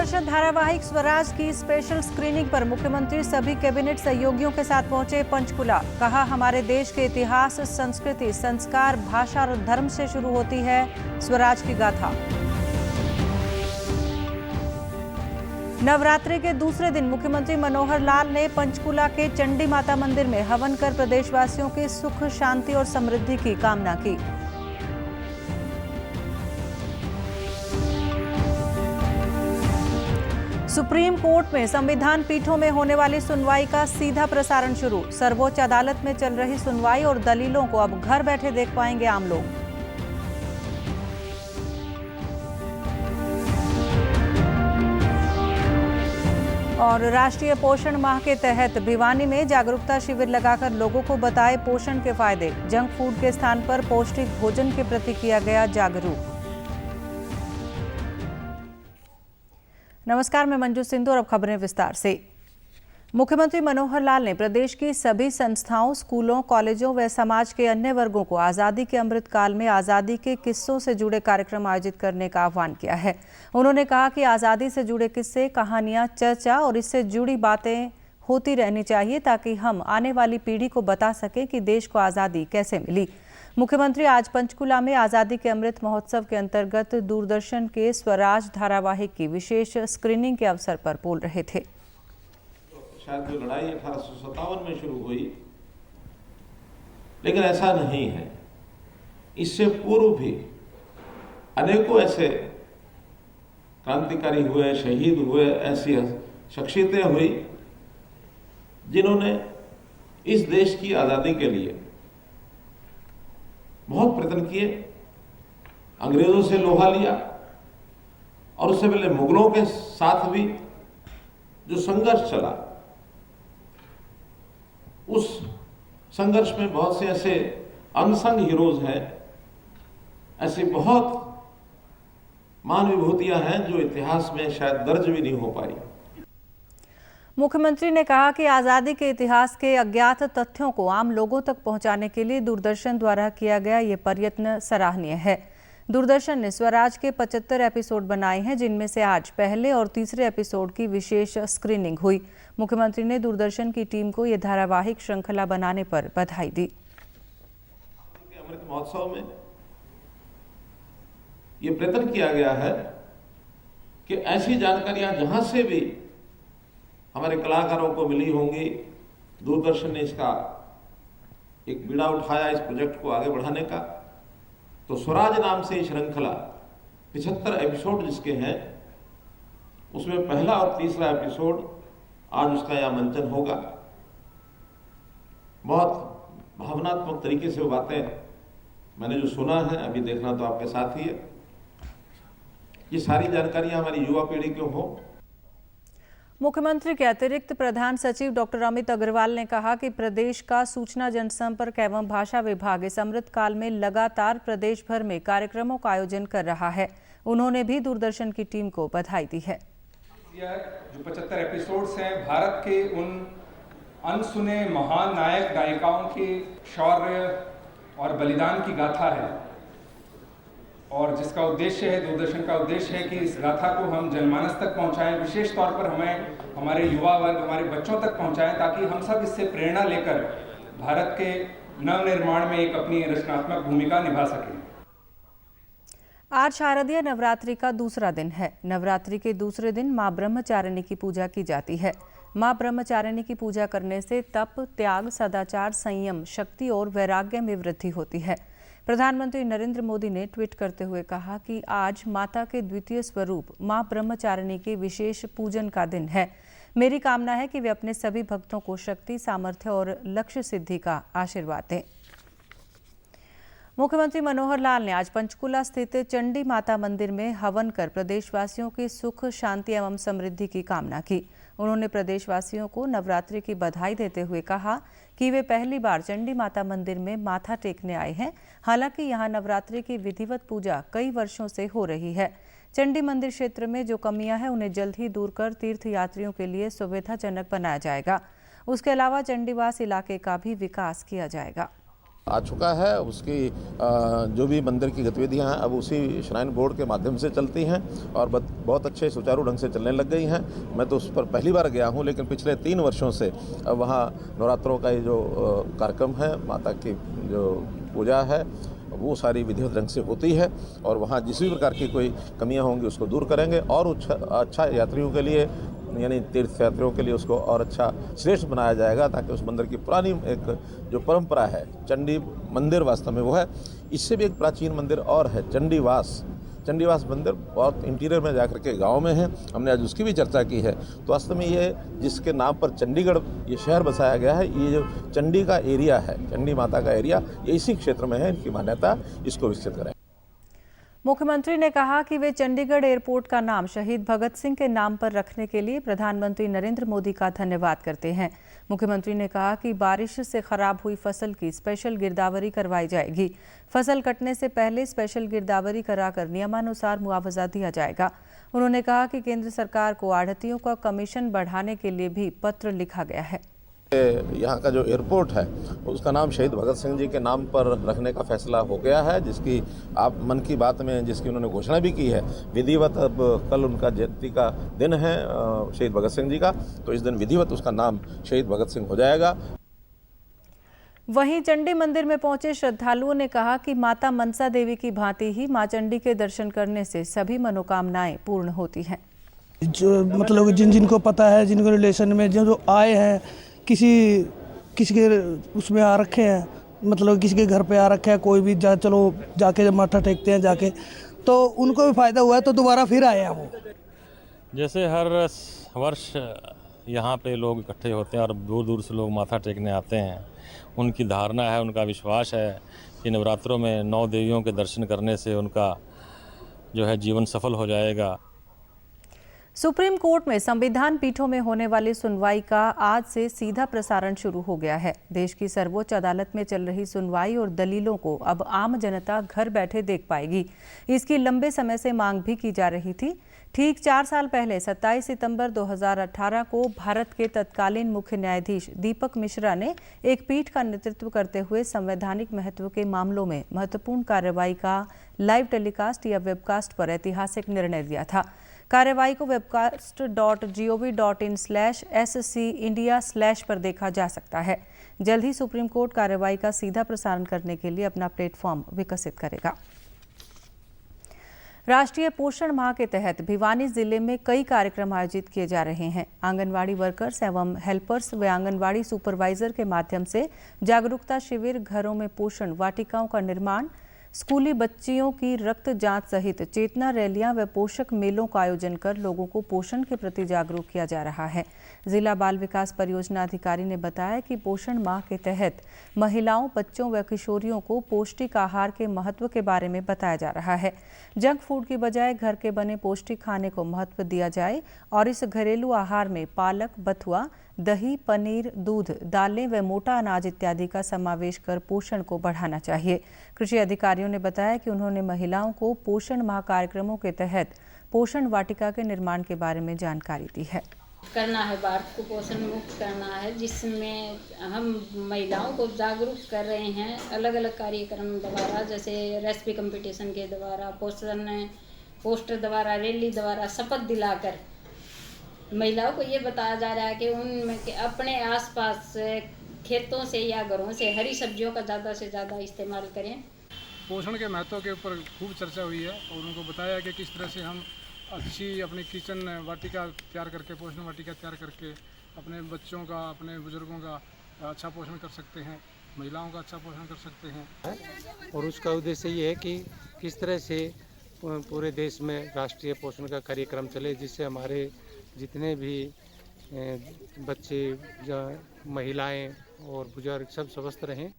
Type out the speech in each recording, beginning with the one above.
दूरदर्शन धारावाहिक स्वराज की special screening पर मुख्यमंत्री सभी कैबिनेट सहयोगियों के साथ पहुंचे पंचकुला। कहा, हमारे देश के इतिहास, संस्कृति, संस्कार, भाषा और धर्म से शुरू होती है स्वराज की गाथा। नवरात्रि के दूसरे दिन मुख्यमंत्री मनोहर लाल ने पंचकुला के चंडी माता मंदिर में हवन कर प्रदेशवासियों की सुख, शांति और समृद्धि की कामना की। सुप्रीम कोर्ट में संविधान पीठों में होने वाली सुनवाई का सीधा प्रसारण शुरू। सर्वोच्च अदालत में चल रही सुनवाई और दलीलों को अब घर बैठे देख पाएंगे आम लोग। और राष्ट्रीय पोषण माह के तहत भिवानी में जागरूकता शिविर लगाकर लोगों को बताए पोषण के फायदे। जंक फूड के स्थान पर पौष्टिक भोजन के प्रति किया गया जागरूक। नमस्कार, मैं मंजू सिंधु और अब खबरें विस्तार से। मुख्यमंत्री मनोहर लाल ने प्रदेश की सभी संस्थाओं, स्कूलों, कॉलेजों व समाज के अन्य वर्गों को आज़ादी के अमृत काल में आज़ादी के किस्सों से जुड़े कार्यक्रम आयोजित करने का आह्वान किया है। उन्होंने कहा कि आज़ादी से जुड़े किस्से, कहानियां, चर्चा और इससे जुड़ी बातें होती रहनी चाहिए ताकि हम आने वाली पीढ़ी को बता सकें कि देश को आज़ादी कैसे मिली। मुख्यमंत्री आज पंचकुला में आज़ादी के अमृत महोत्सव के अंतर्गत दूरदर्शन के स्वराज धारावाहिक की विशेष स्क्रीनिंग के अवसर पर बोल रहे थे। शायद जो लड़ाई 1857 में शुरू हुई, लेकिन ऐसा नहीं है। इससे पूर्व भी अनेकों ऐसे क्रांतिकारी हुए, शहीद हुए, ऐसी शख्सियतें हुई जिन्होंने इस देश की आज़ादी के लिए बहुत प्रयत्न किए, अंग्रेजों से लोहा लिया और उससे पहले मुगलों के साथ भी जो संघर्ष चला, उस संघर्ष में बहुत से ऐसे अनसंग हीरोज हैं, ऐसी बहुत महान विभूतियां हैं जो इतिहास में शायद दर्ज भी नहीं हो पाई। मुख्यमंत्री ने कहा कि आज़ादी के इतिहास के अज्ञात तथ्यों को आम लोगों तक पहुंचाने के लिए दूरदर्शन द्वारा किया गया ये प्रयत्न सराहनीय है। दूरदर्शन ने स्वराज के 75 एपिसोड बनाए हैं, जिनमें से आज पहले और तीसरे एपिसोड की विशेष स्क्रीनिंग हुई। मुख्यमंत्री ने दूरदर्शन की टीम को ये धारावाहिक श्रृंखला बनाने पर बधाई दी। अमृत महोत्सव में ये प्रयत्न किया गया है कि ऐसी जानकारियां जहां से भी हमारे कलाकारों को मिली होंगी, दूरदर्शन ने इसका एक बीड़ा उठाया इस प्रोजेक्ट को आगे बढ़ाने का। तो स्वराज नाम से श्रृंखला 75 एपिसोड जिसके हैं, उसमें पहला और तीसरा एपिसोड आज उसका यह मंचन होगा। बहुत भावनात्मक तरीके से वो बातें मैंने जो सुना है, अभी देखना तो आपके साथ ही है। ये सारी जानकारियां हमारी युवा पीढ़ी को हो। मुख्यमंत्री के अतिरिक्त प्रधान सचिव डॉक्टर अमित अग्रवाल ने कहा कि प्रदेश का सूचना जनसंपर्क एवं भाषा विभाग इस अमृत काल में लगातार प्रदेश भर में कार्यक्रमों का आयोजन कर रहा है। उन्होंने भी दूरदर्शन की टीम को बधाई दी है। जो 75 एपिसोड्स हैं, भारत के उन अनसुने महान नायक नायिकाओं के शौर्य और बलिदान की गाथा है, और जिसका उद्देश्य है, दूरदर्शन का उद्देश्य है कि इस गाथा को हम जनमानस तक पहुंचाएं, विशेष तौर पर हमें हमारे युवा वर्ग, हमारे बच्चों तक पहुंचाएं, ताकि हम सब इससे प्रेरणा लेकर भारत के नवनिर्माण में एक अपनी रचनात्मक भूमिका निभा सकें। आज शारदीय नवरात्रि का दूसरा दिन है। नवरात्रि के दूसरे दिन मां ब्रह्मचारिणी की पूजा की जाती है। मां ब्रह्मचारिणी की पूजा करने से तप, त्याग, सदाचार, संयम, शक्ति और वैराग्य में वृद्धि होती है। प्रधानमंत्री नरेंद्र मोदी ने ट्वीट करते हुए कहा कि आज माता के द्वितीय स्वरूप मां ब्रह्मचारिणी के विशेष पूजन का दिन है। मेरी कामना है कि वे अपने सभी भक्तों को शक्ति, सामर्थ्य और लक्ष्य सिद्धि का आशीर्वाद दें। मुख्यमंत्री मनोहर लाल ने आज पंचकुला स्थित चंडी माता मंदिर में हवन कर प्रदेशवासियों की सुख, शांति एवं समृद्धि की कामना की। उन्होंने प्रदेशवासियों को नवरात्रि की बधाई देते हुए कहा कि वे पहली बार चंडी माता मंदिर में माथा टेकने आए हैं। हालांकि यहां नवरात्रि की विधिवत पूजा कई वर्षों से हो रही है। चंडी मंदिर क्षेत्र में जो कमियां हैं, उन्हें जल्द ही दूर कर तीर्थ यात्रियों के लिए सुविधाजनक बनाया जाएगा। उसके अलावा चंडीवास इलाके का भी विकास किया जाएगा। आ चुका है। उसकी जो भी मंदिर की गतिविधियां हैं अब उसी श्राइन बोर्ड के माध्यम से चलती हैं और बहुत अच्छे सुचारू ढंग से चलने लग गई हैं। मैं तो उस पर पहली बार गया हूं, लेकिन पिछले 3 वर्षों से अब वहाँ नवरात्रों का ये जो कार्यक्रम है, माता की जो पूजा है, वो सारी विधिवत ढंग से होती है और वहाँ जिस भी प्रकार की कोई कमियां होंगी उसको दूर करेंगे और अच्छा यात्रियों के लिए, यानी तीर्थ यात्रियों के लिए उसको और अच्छा श्रेष्ठ बनाया जाएगा, ताकि उस मंदिर की पुरानी एक जो परंपरा है, चंडी मंदिर वास्तव में वो है। इससे भी एक प्राचीन मंदिर और है, चंडीवास मंदिर, बहुत इंटीरियर में जाकर के गांव में है। हमने आज उसकी भी चर्चा की है। तो वास्तव में ये जिसके नाम पर चंडीगढ़ ये शहर बसाया गया है, ये जो चंडी का एरिया है, चंडी माता का एरिया, ये इसी क्षेत्र में है। इनकी मान्यता, इसको विकसित करें। मुख्यमंत्री ने कहा कि वे चंडीगढ़ एयरपोर्ट का नाम शहीद भगत सिंह के नाम पर रखने के लिए प्रधानमंत्री नरेंद्र मोदी का धन्यवाद करते हैं। मुख्यमंत्री ने कहा कि बारिश से खराब हुई फसल की स्पेशल गिरदावरी करवाई जाएगी। फसल कटने से पहले स्पेशल गिरदावरी कराकर नियमानुसार मुआवजा दिया जाएगा। उन्होंने कहा कि केंद्र सरकार को आढ़तियों का कमीशन बढ़ाने के लिए भी पत्र लिखा गया है। यहाँ का जो एयरपोर्ट है उसका नाम शहीद भगत सिंह जी के नाम पर रखने का फैसला हो गया है, जिसकी आप मन की बात में जिसकी उन्होंने घोषणा भी की है। विधिवत अब कल उनका जयंती का दिन है शहीद भगत सिंह जी का, तो इस दिन विधिवत उसका नाम शहीद भगत सिंह हो जाएगा। वहीं चंडी मंदिर में पहुंचे श्रद्धालुओं ने कहा कि माता मनसा देवी की भांति ही मां चंडी के दर्शन करने से सभी मनोकामनाएं पूर्ण होती हैं। जो मतलब जिनको पता है, जिनको रिलेशन में जो आए हैं, किसी के उसमें आ रखे हैं, मतलब किसी के घर पे आ रखे हैं, कोई भी चलो जाके माथा टेकते हैं जाके, तो उनको भी फ़ायदा हुआ है, तो दोबारा फिर आए हैं वो। जैसे हर वर्ष यहाँ पे लोग इकट्ठे होते हैं और दूर दूर से लोग माथा टेकने आते हैं। उनकी धारणा है, उनका विश्वास है कि नवरात्रों में 9 देवियों के दर्शन करने से उनका जो है जीवन सफल हो जाएगा। सुप्रीम कोर्ट में संविधान पीठों में होने वाली सुनवाई का आज से सीधा प्रसारण शुरू हो गया है। देश की सर्वोच्च अदालत में चल रही सुनवाई और दलीलों को अब आम जनता घर बैठे देख पाएगी। इसकी लंबे समय से मांग भी की जा रही थी। ठीक 4 साल पहले 27 सितंबर 2018 को भारत के तत्कालीन मुख्य न्यायाधीश दीपक मिश्रा ने एक पीठ का नेतृत्व करते हुए संवैधानिक महत्व के मामलों में महत्वपूर्ण कार्रवाई का लाइव टेलीकास्ट या वेबकास्ट पर ऐतिहासिक निर्णय दिया था। कार्यवाही को webcast.gov.in/SC-India/ पर देखा जा सकता है। जल्द ही सुप्रीम कोर्ट कार्यवाही का सीधा प्रसारण करने के लिए अपना प्लेटफॉर्म विकसित करेगा। राष्ट्रीय पोषण माह के तहत भिवानी जिले में कई कार्यक्रम आयोजित किए जा रहे हैं। आंगनवाड़ी वर्कर्स एवं हेल्पर्स व आंगनवाड़ी सुपरवाइजर के माध्यम से जागरूकता शिविर, घरों में पोषण वाटिकाओं का निर्माण, स्कूली बच्चियों की रक्त जांच सहित चेतना रैलियां व पोषक मेलों का आयोजन कर लोगों को पोषण के प्रति जागरूक किया जा रहा है। जिला बाल विकास परियोजना अधिकारी ने बताया कि पोषण माह के तहत महिलाओं, बच्चों व किशोरियों को पौष्टिक आहार के महत्व के बारे में बताया जा रहा है। जंक फूड की बजाय घर के बने पौष्टिक खाने को महत्व दिया जाए और इस घरेलू आहार में पालक, बथुआ, दही, पनीर, दूध, दालें व मोटा अनाज इत्यादि का समावेश कर पोषण को बढ़ाना चाहिए। कृषि अधिकारियों ने बताया कि उन्होंने महिलाओं को पोषण माह कार्यक्रमों के तहत पोषण वाटिका के निर्माण के बारे में जानकारी दी है। करना है, भारत को पोषण मुक्त करना है, जिसमें हम महिलाओं को जागरूक कर रहे हैं अलग अलग कार्यक्रम द्वारा, जैसे रेसिपी कंपटीशन के द्वारा, पोस्टर द्वारा, रैली द्वारा, शपथ दिलाकर महिलाओं को ये बताया जा रहा है कि उनमें अपने आसपास खेतों से या घरों से हरी सब्जियों का ज़्यादा से ज़्यादा इस्तेमाल करें। पोषण के महत्व के ऊपर खूब चर्चा हुई है और उनको बताया कि किस तरह से हम अच्छी अपनी किचन वाटिका तैयार करके, पोषण वाटिका तैयार करके अपने बच्चों का, अपने बुजुर्गों का अच्छा पोषण कर सकते हैं, महिलाओं का अच्छा पोषण कर सकते हैं। और उसका उद्देश्य ये है कि किस तरह से पूरे देश में राष्ट्रीय पोषण का कार्यक्रम चले, जिससे हमारे जितने भी बच्चे, महिलाएं और बुजुर्ग सब स्वस्थ रहें।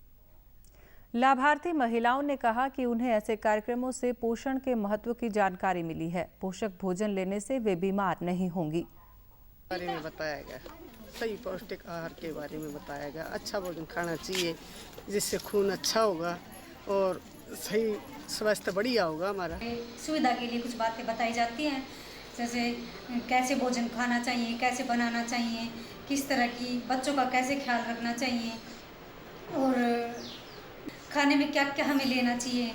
लाभार्थी महिलाओं ने कहा कि उन्हें ऐसे कार्यक्रमों से पोषण के महत्व की जानकारी मिली है। पोषक भोजन लेने से वे बीमार नहीं होंगी। बारे में बताया गया, सही पौष्टिक आहार के बारे में बताया गया। अच्छा भोजन खाना चाहिए जिससे खून अच्छा होगा और सही स्वास्थ्य बढ़िया होगा हमारा। सुविधा के लिए कुछ बातें बताई जाती हैं, जैसे कैसे भोजन खाना चाहिए, कैसे बनाना चाहिए, किस तरह की बच्चों का कैसे ख्याल रखना चाहिए और खाने में क्या क्या हमें लेना चाहिए,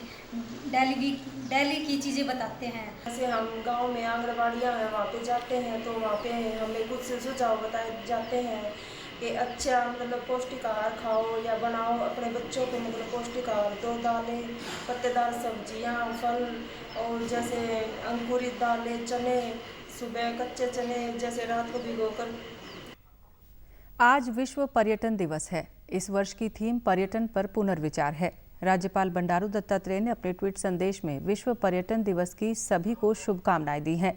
डेली की चीज़ें बताते हैं। जैसे हम गांव में आंगनबाड़ियाँ हैं, वहाँ पे जाते हैं तो वहाँ पे हमें कुछ सुझाव बताए जाते हैं कि अच्छा मतलब पौष्टिक आहार खाओ या बनाओ अपने बच्चों को, मतलब पौष्टिक आहार दो, दालें, पत्तेदार सब्जियाँ, फल और जैसे अंकुरित दालें, चने, सुबह कच्चे चने जैसे रात को भिगोकर। आज विश्व पर्यटन दिवस है। इस वर्ष की थीम पर्यटन पर पुनर्विचार है। राज्यपाल बंडारू दत्तात्रेय ने अपने ट्वीट संदेश में विश्व पर्यटन दिवस की सभी को शुभकामनाएं दी हैं।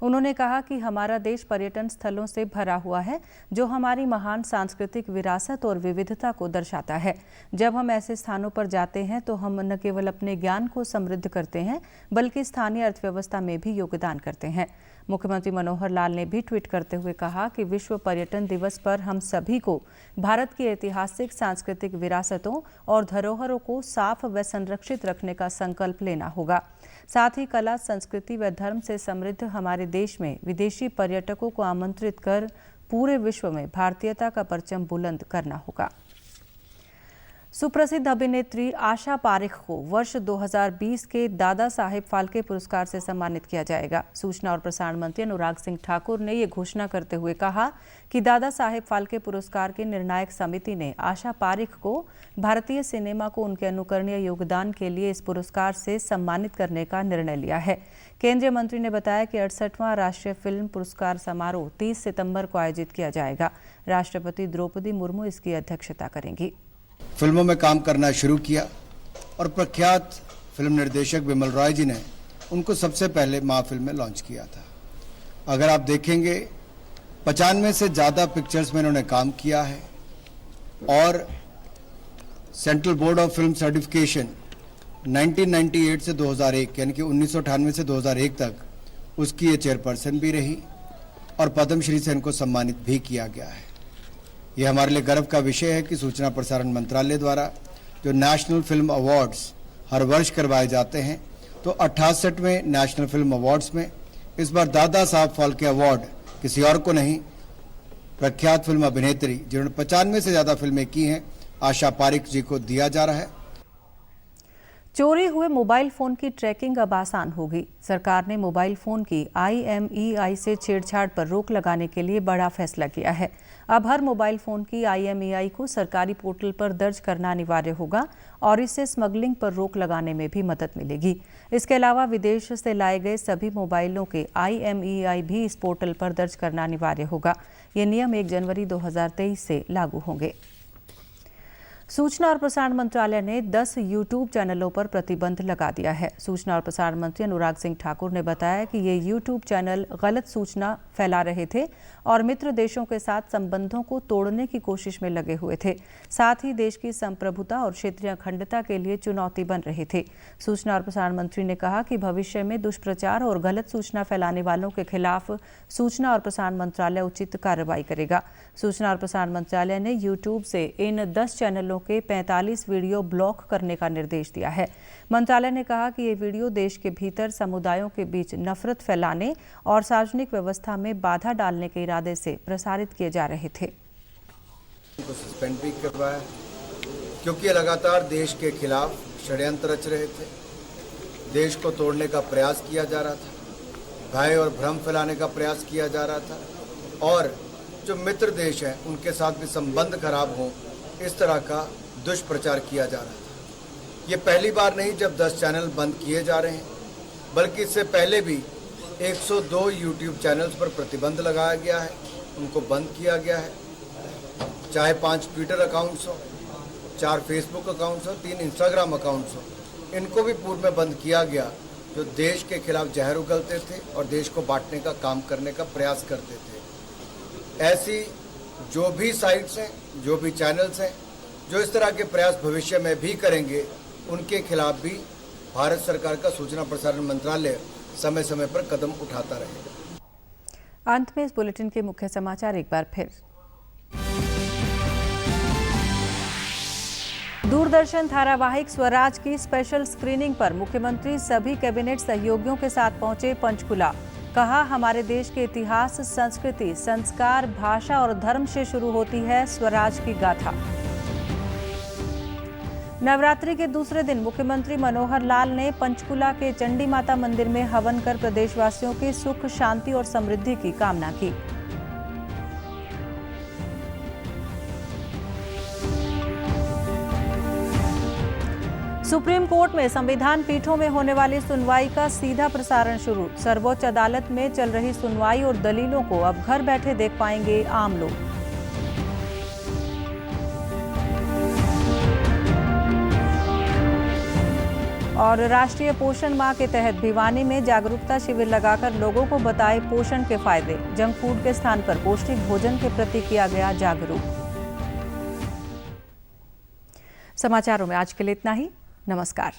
उन्होंने कहा कि हमारा देश पर्यटन स्थलों से भरा हुआ है, जो हमारी महान सांस्कृतिक विरासत और विविधता को दर्शाता है। जब हम ऐसे स्थानों पर जाते हैं तो हम न केवल अपने ज्ञान को समृद्ध करते हैं, बल्कि स्थानीय अर्थव्यवस्था में भी योगदान करते हैं। मुख्यमंत्री मनोहर लाल ने भी ट्वीट करते हुए कहा कि विश्व पर्यटन दिवस पर हम सभी को भारत की ऐतिहासिक सांस्कृतिक विरासतों और धरोहरों को साफ व संरक्षित रखने का संकल्प लेना होगा। साथ ही कला, संस्कृति व धर्म से समृद्ध हमारे देश में विदेशी पर्यटकों को आमंत्रित कर पूरे विश्व में भारतीयता का परचम बुलंद करना होगा। सुप्रसिद्ध अभिनेत्री आशा पारेख को वर्ष 2020 के दादा साहेब फाल्के पुरस्कार से सम्मानित किया जाएगा। सूचना और प्रसारण मंत्री अनुराग सिंह ठाकुर ने ये घोषणा करते हुए कहा कि दादा साहेब फाल्के पुरस्कार की निर्णायक समिति ने आशा पारेख को भारतीय सिनेमा को उनके अनुकरणीय योगदान के लिए इस पुरस्कार से सम्मानित करने का निर्णय लिया है। केंद्रीय मंत्री ने बताया कि 68वां राष्ट्रीय फिल्म पुरस्कार समारोह 30 सितंबर को आयोजित किया जाएगा। राष्ट्रपति द्रौपदी मुर्मू इसकी अध्यक्षता करेंगी। फिल्मों में काम करना शुरू किया और प्रख्यात फिल्म निर्देशक बिमल रॉय जी ने उनको सबसे पहले माँ फिल्म में लॉन्च किया था। अगर आप देखेंगे 95 से ज़्यादा पिक्चर्स में इन्होंने काम किया है और central board of film certification 1998 से 2001 यानी कि 1998 से 2001 तक उसकी ये चेयरपर्सन भी रही और पद्मश्री से इनको सम्मानित भी किया गया है। ये हमारे लिए गर्व का विषय है कि सूचना प्रसारण मंत्रालय द्वारा जो नेशनल फिल्म अवार्ड्स हर वर्ष करवाए जाते हैं, तो 68वें नेशनल फिल्म अवार्ड्स में इस बार दादा साहब फाल्के अवार्ड किसी और को नहीं, प्रख्यात फिल्म अभिनेत्री जिन्होंने 95 से ज़्यादा फिल्में की हैं, आशा पारेख जी को दिया जा रहा है। चोरी हुए मोबाइल फोन की ट्रैकिंग अब आसान होगी। सरकार ने मोबाइल फोन की IMEI से छेड़छाड़ पर रोक लगाने के लिए बड़ा फैसला किया है। अब हर मोबाइल फोन की IMEI को सरकारी पोर्टल पर दर्ज करना अनिवार्य होगा और इससे स्मगलिंग पर रोक लगाने में भी मदद मिलेगी। इसके अलावा विदेश से लाए गए सभी मोबाइलों के IMEI भी इस पोर्टल पर दर्ज करना अनिवार्य होगा। ये नियम 1 जनवरी 2023 से लागू होंगे। सूचना और प्रसारण मंत्रालय ने 10 YouTube चैनलों पर प्रतिबंध लगा दिया है। सूचना और प्रसारण मंत्री अनुराग सिंह ठाकुर ने बताया कि ये YouTube चैनल गलत सूचना फैला रहे थे और मित्र देशों के साथ संबंधों को तोड़ने की कोशिश में लगे हुए थे। साथ ही देश की संप्रभुता और क्षेत्रीय अखंडता के लिए चुनौती बन रहे थे। सूचना और प्रसारण मंत्री ने कहा कि भविष्य में दुष्प्रचार और गलत सूचना फैलाने वालों के खिलाफ सूचना और प्रसारण मंत्रालय उचित कार्रवाई करेगा। सूचना और प्रसारण मंत्रालय ने YouTube से इन 10 चैनलों के 45 वीडियो ब्लॉक करने का निर्देश दिया है। मंत्रालय ने कहा कि ये वीडियो देश के भीतर समुदायों के बीच नफरत फैलाने और सार्वजनिक व्यवस्था में बाधा डालने के इरादे से प्रसारित किए जा रहे थे। उनको सस्पेंड भी करवाया क्योंकि लगातार देश के खिलाफ षड्यंत्र रच रहे थे, देश को तोड़ने का प्रयास किया जा रहा था, भय और भ्रम फैलाने का प्रयास किया जा रहा था और जो मित्र देश हैं उनके साथ भी संबंध खराब हों, इस तरह का दुष्प्रचार किया जा रहा था। ये पहली बार नहीं जब 10 चैनल बंद किए जा रहे हैं, बल्कि इससे पहले भी 102 YouTube चैनल्स पर प्रतिबंध लगाया गया है, उनको बंद किया गया है। चाहे 5 ट्विटर अकाउंट्स हो, 4 फेसबुक अकाउंट्स हो, 3 इंस्टाग्राम अकाउंट्स हो, इनको भी पूर्व में बंद किया गया, जो देश के खिलाफ जहर उगलते थे और देश को बांटने का काम करने का प्रयास करते थे। ऐसी जो भी साइट्स हैं, जो भी चैनल्स हैं, जो इस तरह के प्रयास भविष्य में भी करेंगे, उनके खिलाफ भी भारत सरकार का सूचना प्रसारण मंत्रालय समय समय पर कदम उठाता रहेगा। अंत में इस बुलेटिन के मुख्य समाचार एक बार फिर। दूरदर्शन धारावाहिक स्वराज की स्पेशल स्क्रीनिंग पर मुख्यमंत्री सभी कैबिनेट सहयोगियों के साथ पहुंचे पंचकुला। कहा, हमारे देश के इतिहास, संस्कृति, संस्कार, भाषा और धर्म से शुरू होती है स्वराज की गाथा। नवरात्रि के दूसरे दिन मुख्यमंत्री मनोहर लाल ने पंचकुला के चंडी माता मंदिर में हवन कर प्रदेशवासियों की सुख, शांति और समृद्धि की कामना की। सुप्रीम कोर्ट में संविधान पीठों में होने वाली सुनवाई का सीधा प्रसारण शुरू। सर्वोच्च अदालत में चल रही सुनवाई और दलीलों को अब घर बैठे देख पाएंगे आम लोग। और राष्ट्रीय पोषण माह के तहत भिवानी में जागरूकता शिविर लगाकर लोगों को बताए पोषण के फायदे। जंक फूड के स्थान पर पौष्टिक भोजन के प्रति किया गया जागरूक। समाचारों में आज के लिए इतना ही। नमस्कार।